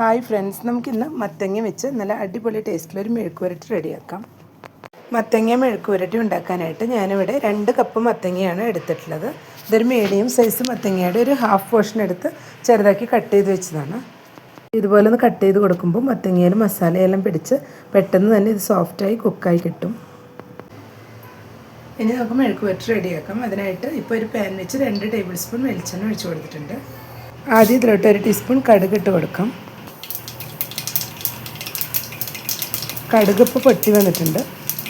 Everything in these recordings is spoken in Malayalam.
ഹായ് ഫ്രണ്ട്സ്, നമുക്കിന്ന് മത്തങ്ങ വെച്ച് നല്ല അടിപൊളി ടേസ്റ്റിലൊരു മെഴുക്കുവരട്ടി റെഡിയാക്കാം. മത്തങ്ങ മെഴുക്കുവരട്ടി ഉണ്ടാക്കാനായിട്ട് ഞാനിവിടെ 2 കപ്പ് മത്തങ്ങയാണ് എടുത്തിട്ടുള്ളത്. ഇതൊരു മീഡിയം സൈസ് മത്തങ്ങയുടെ ഒരു ഹാഫ് പോർഷൻ എടുത്ത് ചെറുതാക്കി കട്ട് ചെയ്ത് വെച്ചതാണ്. ഇതുപോലെ ഒന്ന് കട്ട് ചെയ്ത് കൊടുക്കുമ്പോൾ മത്തങ്ങയിൽ മസാലയെല്ലാം പിടിച്ച് പെട്ടെന്ന് തന്നെ ഇത് സോഫ്റ്റായി കുക്കായി കിട്ടും. ഇനി നമുക്ക് മെഴുക്കുവരട്ടി റെഡിയാക്കാം. അതിനായിട്ട് ഇപ്പോൾ ഒരു പാൻ വെച്ച് 2 ടേബിൾ സ്പൂൺ വെളിച്ചെണ്ണ ഒഴിച്ച് കൊടുത്തിട്ടുണ്ട്. ആദ്യം ഇതിലോട്ട് 1 ടീസ്പൂൺ കടുക് ഇട്ട് കൊടുക്കാം. കടുക് ഇപ്പോൾ പൊട്ടി വന്നിട്ടുണ്ട്.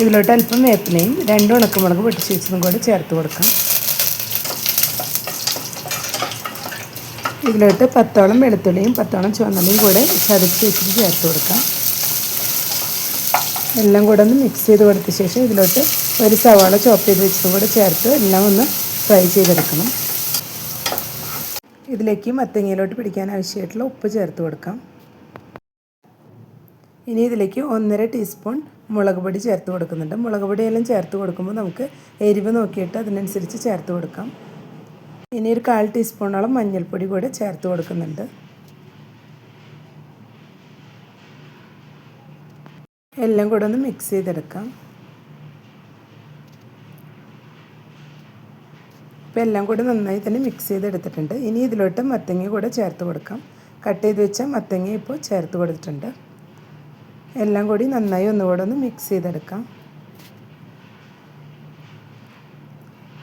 ഇതിലോട്ട് അല്പം വേപ്പിലയും 2 ഉണക്കമുളക് പൊട്ടിച്ച് വെച്ചതും കൂടി ചേർത്ത് കൊടുക്കാം. ഇതിലോട്ട് 10ഓളം വെളുത്തുള്ളിയും 10ഓളം ചുവന്നുള്ളിയും കൂടെ ചതച്ച് വെച്ചിട്ട് ചേർത്ത് കൊടുക്കാം. എല്ലാം കൂടെ ഒന്ന് മിക്സ് ചെയ്ത് കൊടുത്ത ശേഷം ഇതിലോട്ട് ഒരു സവാള ചോപ്പ് ചെയ്ത് വെച്ചതും കൂടെ ചേർത്ത് എല്ലാം ഒന്ന് ഫ്രൈ ചെയ്തെടുക്കണം. ഇതിലേക്ക് മത്തങ്ങയിലോട്ട് പിടിക്കാൻ ആവശ്യമായിട്ടുള്ള ഉപ്പ് ചേർത്ത് കൊടുക്കാം. ഇനി ഇതിലേക്ക് 1.5 ടീസ്പൂൺ മുളക് പൊടി ചേർത്ത് കൊടുക്കുന്നുണ്ട്. മുളക് പൊടിയെല്ലാം ചേർത്ത് കൊടുക്കുമ്പോൾ നമുക്ക് എരിവ് നോക്കിയിട്ട് അതിനനുസരിച്ച് ചേർത്ത് കൊടുക്കാം. ഇനി ഒരു 1/4 ടീസ്പൂണോളം മഞ്ഞൾപ്പൊടി കൂടെ ചേർത്ത് കൊടുക്കുന്നുണ്ട്. എല്ലാം കൂടെ ഒന്ന് മിക്സ് ചെയ്തെടുക്കാം. ഇപ്പോൾ എല്ലാം കൂടെ നന്നായി തന്നെ മിക്സ് ചെയ്തെടുത്തിട്ടുണ്ട്. ഇനി ഇതിലോട്ട് മത്തങ്ങ കൂടെ ചേർത്ത് കൊടുക്കാം. കട്ട് ചെയ്ത് വെച്ച മത്തങ്ങ ഇപ്പോൾ ചേർത്ത് കൊടുത്തിട്ടുണ്ട്. എല്ലാം കൂടി നന്നായി ഒന്നുകൂടെ ഒന്ന് മിക്സ് ചെയ്തെടുക്കാം.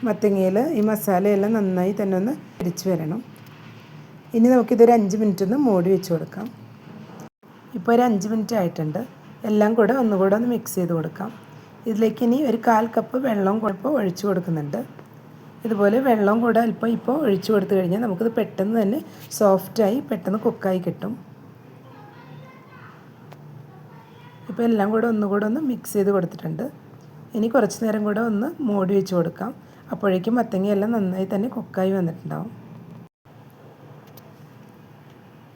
മത്തങ്ങയിൽ ഈ മസാലയെല്ലാം നന്നായി തന്നെ ഒന്ന് പിടിച്ച് വരണം. ഇനി നമുക്കിതൊരു 5 മിനിറ്റ് ഒന്ന് മൂടി വെച്ച് കൊടുക്കാം. ഇപ്പോൾ ഒരു 5 മിനിറ്റ് ആയിട്ടുണ്ട്. എല്ലാം കൂടെ ഒന്നുകൂടെ ഒന്ന് മിക്സ് ചെയ്ത് കൊടുക്കാം. ഇതിലേക്ക് ഇനി ഒരു 1/4 കപ്പ് വെള്ളവും കൂടെ ഒഴിച്ച് കൊടുക്കുന്നുണ്ട്. ഇതുപോലെ വെള്ളവും കൂടെ അല്പം ഇപ്പോൾ ഒഴിച്ച് കൊടുത്തു കഴിഞ്ഞാൽ നമുക്കിത് പെട്ടെന്ന് തന്നെ സോഫ്റ്റായി പെട്ടെന്ന് കുക്കായി കിട്ടും. ഇപ്പോൾ എല്ലാം കൂടെ ഒന്നുകൂടെ ഒന്ന് മിക്സ് ചെയ്ത് കൊടുത്തിട്ടുണ്ട്. ഇനി കുറച്ച് നേരം കൂടെ ഒന്ന് മൂടി വെച്ച് കൊടുക്കാം. അപ്പോഴേക്കും മത്തങ്ങയെല്ലാം നന്നായി തന്നെ കുക്കായി വന്നിട്ടുണ്ടാവും.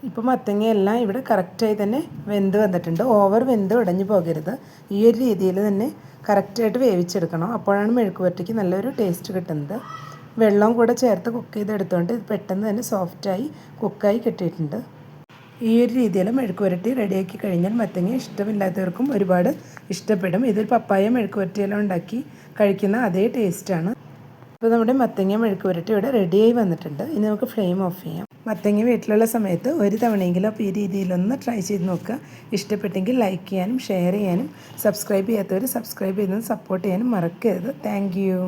ഇപ്പോൾ മത്തങ്ങയെല്ലാം ഇവിടെ കറക്റ്റായി തന്നെ വെന്ത് വന്നിട്ടുണ്ട്. ഓവർ വെന്ത് ഉടഞ്ഞു പോകരുത്. ഈ ഒരു രീതിയിൽ തന്നെ കറക്റ്റായിട്ട് വേവിച്ചെടുക്കണം. അപ്പോഴാണ് മെഴുക്കുവരട്ടിക്ക് നല്ലൊരു ടേസ്റ്റ് കിട്ടുന്നത്. വെള്ളവും കൂടെ ചേർത്ത് കുക്ക് ചെയ്തെടുത്തുകൊണ്ട് ഇത് പെട്ടെന്ന് തന്നെ സോഫ്റ്റായി കുക്കായി കിട്ടിയിട്ടുണ്ട്. ഈ ഒരു രീതിയിൽ മെഴുക്കുവരട്ടി റെഡിയാക്കി കഴിഞ്ഞാൽ മത്തങ്ങ ഇഷ്ടമില്ലാത്തവർക്കും ഒരുപാട് ഇഷ്ടപ്പെടും. ഇതൊരു പപ്പായ മെഴുക്കുവരട്ടിയെല്ലാം ഉണ്ടാക്കി കഴിക്കുന്ന അതേ ടേസ്റ്റാണ്. ഇപ്പോൾ നമ്മുടെ മത്തങ്ങ മെഴുക്കുവരട്ടി ഇവിടെ റെഡിയായി വന്നിട്ടുണ്ട്. ഇനി നമുക്ക് ഫ്ലെയിം ഓഫ് ചെയ്യാം. മത്തങ്ങ വീട്ടിലുള്ള സമയത്ത് ഒരു തവണയെങ്കിലും അപ്പോൾ ഈ രീതിയിലൊന്ന് ട്രൈ ചെയ്ത് നോക്കുക. ഇഷ്ടപ്പെട്ടെങ്കിൽ ലൈക്ക് ചെയ്യാനും ഷെയർ ചെയ്യാനും സബ്സ്ക്രൈബ് ചെയ്യാത്തവർ സബ്സ്ക്രൈബ് ചെയ്യുന്നത് സപ്പോർട്ട് ചെയ്യാനും മറക്കരുത്. Thank you.